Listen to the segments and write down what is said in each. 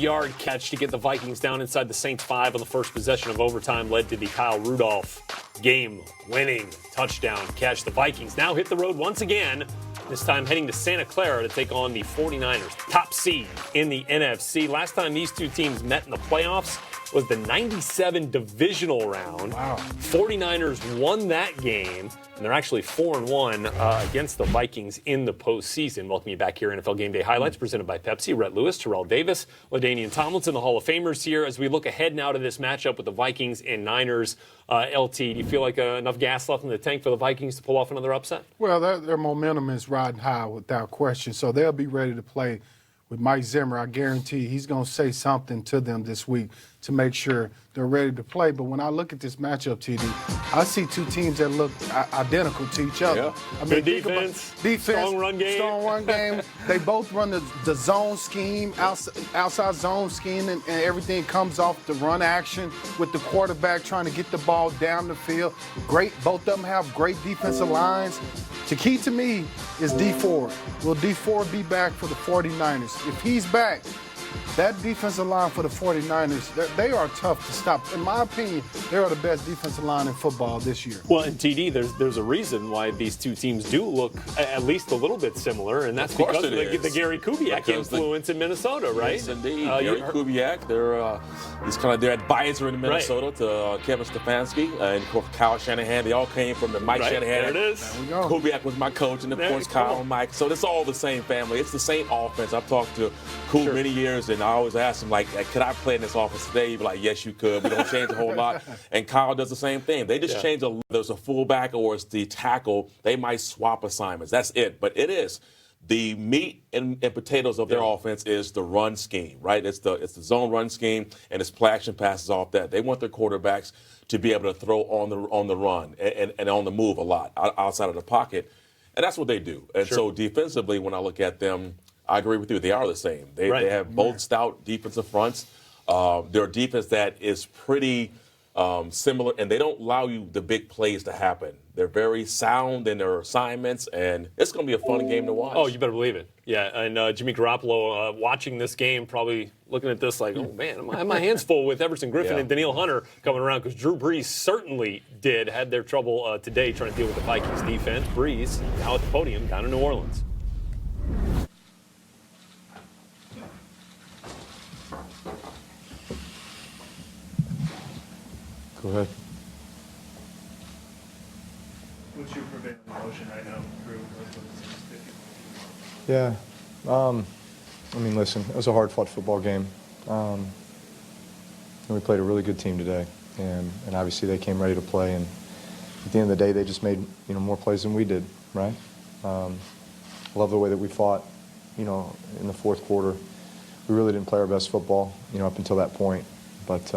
50-yard catch to get the Vikings down inside the Saints 5 on the first possession of overtime led to the Kyle Rudolph game-winning touchdown catch. The Vikings now hit the road once again, this time heading to Santa Clara to take on the 49ers, top seed in the NFC. Last time these two teams met in the playoffs was the 97 divisional round. Wow. 49ers won that game, and they're actually 4-1 against the Vikings in the postseason. Welcome you back here, NFL Game Day Highlights, presented by Pepsi. Rhett Lewis, Terrell Davis, LaDainian Tomlinson, the Hall of Famers here. As we look ahead now to this matchup with the Vikings and Niners, LT, do you feel like enough gas left in the tank for the Vikings to pull off another upset? Well, their momentum is riding high without question, so they'll be ready to play with Mike Zimmer. I guarantee he's going to say something to them this week to make sure they're ready to play. But when I look at this matchup, TD, I see two teams that look identical to each other. Yeah. I mean, defense, strong run game. They both run the zone scheme, outside zone scheme, and everything comes off the run action with the quarterback trying to get the ball down the field. Great. Both of them have great defensive lines. The key to me is D Ford. Will D Ford be back for the 49ers? If he's back, that defensive line for the 49ers, they are tough to stop. In my opinion, they are the best defensive line in football this year. Well, and TD, there's a reason why these two teams do look at least a little bit similar, and that's because of the Gary Kubiak influence in Minnesota, right? Yes, indeed. Gary Kubiak, they're advisor in Minnesota to Kevin Stefanski, and of course Kyle Shanahan. They all came from the Mike Shanahan. There it is. Kubiak was my coach, and of course Kyle and Mike. So it's all the same family. It's the same offense. I've talked to Kub many years, and I always ask him, like, could I play in this offense today? He'd be like, yes, you could. We don't change a whole lot. And Kyle does the same thing. They just change there's a fullback or it's the tackle. They might swap assignments. That's it. But it is. The meat and potatoes of their offense is the run scheme, right? It's the zone run scheme, and it's play action passes off that. They want their quarterbacks to be able to throw on the run and on the move a lot outside of the pocket. And that's what they do. And so defensively, when I look at them, I agree with you. They are the same. They have both stout defensive fronts. They're a defense that is pretty similar, and they don't allow you the big plays to happen. They're very sound in their assignments, and it's going to be a fun game to watch. Oh, you better believe it. Yeah, and Jimmy Garoppolo watching this game, probably looking at this like, oh, man, I have my hands full with Everson Griffin and Daniil Hunter coming around, because D.Brees certainly had their trouble today trying to deal with the Vikings defense. Brees now at the podium down in New Orleans. Go ahead. What's your prevailing emotion right now, Drew? Yeah. I mean, listen, it was a hard-fought football game. And we played a really good team today. And obviously they came ready to play. And at the end of the day, they just made, more plays than we did, right? I love the way that we fought, in the fourth quarter. We really didn't play our best football, up until that point. But,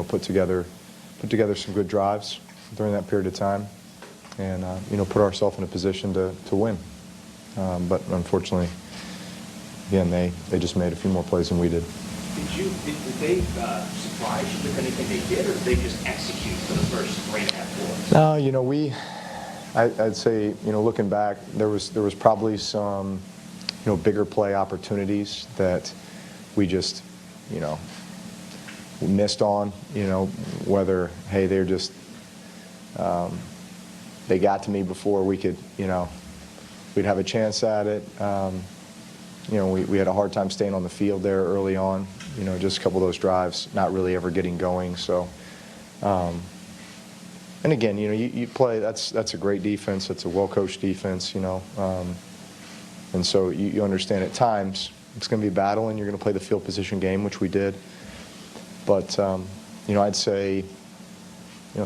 put together some good drives during that period of time, and put ourselves in a position to win. But unfortunately, again, they just made a few more plays than we did. Did they surprise you with anything they did, or did they just execute for the first 3.5 quarters? No, I'd say, looking back, there was probably some, bigger play opportunities that we just, missed on, whether, hey, they're just, they got to me before we could, we'd have a chance at it. We had a hard time staying on the field there early on, just a couple of those drives, not really ever getting going. So, and again, you play, that's a great defense. It's a well-coached defense, and so you understand at times it's going to be a battle, and you're going to play the field position game, which we did. But, I'd say,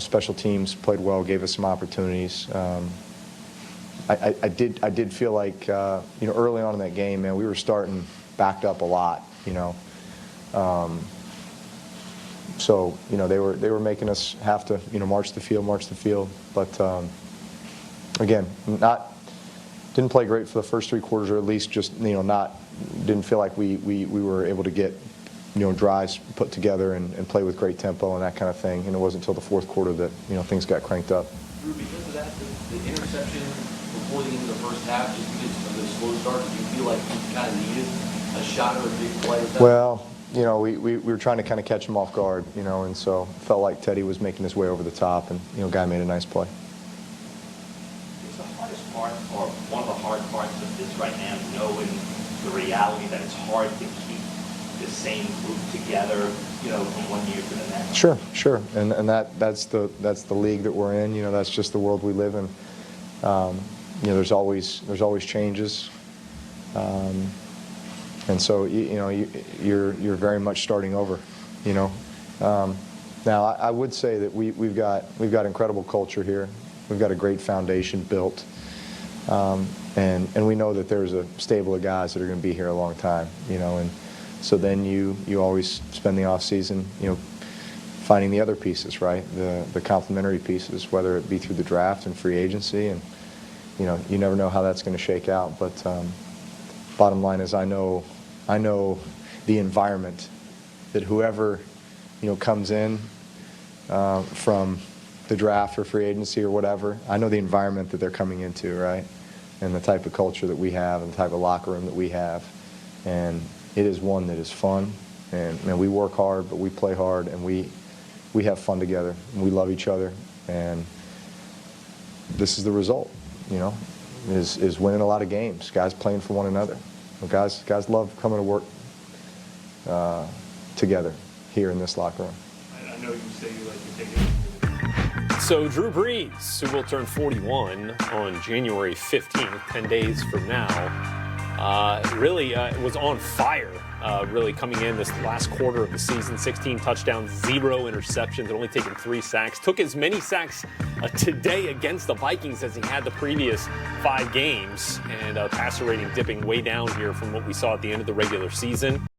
special teams played well, gave us some opportunities. I did feel like, early on in that game, man, we were starting backed up a lot, So, they were making us have to, march the field. But, again, didn't play great for the first 3 quarters, or at least just, didn't feel like we were able to get, drives put together and play with great tempo and that kind of thing. And it wasn't until the fourth quarter that, things got cranked up. Drew, because of that, the interception before the end of the first half, just because of the slow start, do you feel like you kind of needed a shot or a big play? Well, you know, we were trying to kind of catch him off guard, you know, and so felt like Teddy was making his way over the top, and, you know, guy made a nice play. Is the hardest part, or one of the hard parts of this right now, knowing the reality that it's hard to keep the same group together, you know, from one year to the next? Sure, and that's the league that we're in. You know, that's just the world we live in. You know, there's always changes, and so you're very much starting over. You know, now I would say that we've got incredible culture here. We've got a great foundation built, and we know that there's a stable of guys that are going to be here a long time. You know, and so then you always spend the off season, you know, finding the other pieces, right? The complementary pieces, whether it be through the draft and free agency, and you know, you never know how that's going to shake out. But bottom line is, I know the environment that whoever, you know, comes in from the draft or free agency or whatever, I know the environment that they're coming into, right? And the type of culture that we have and the type of locker room that we have. And it is one that is fun, and we work hard, but we play hard, and we have fun together, and we love each other, and this is the result, you know, is winning a lot of games, guys playing for one another. Guys love coming to work together here in this locker room. I know you say you like to take it. So D.Brees, who will turn 41 on January 15th, 10 days from now, really was on fire, really coming in this last quarter of the season. 16 touchdowns, 0 interceptions, only taken 3 sacks. Took as many sacks today against the Vikings as he had the previous 5 games, and passer rating dipping way down here from what we saw at the end of the regular season.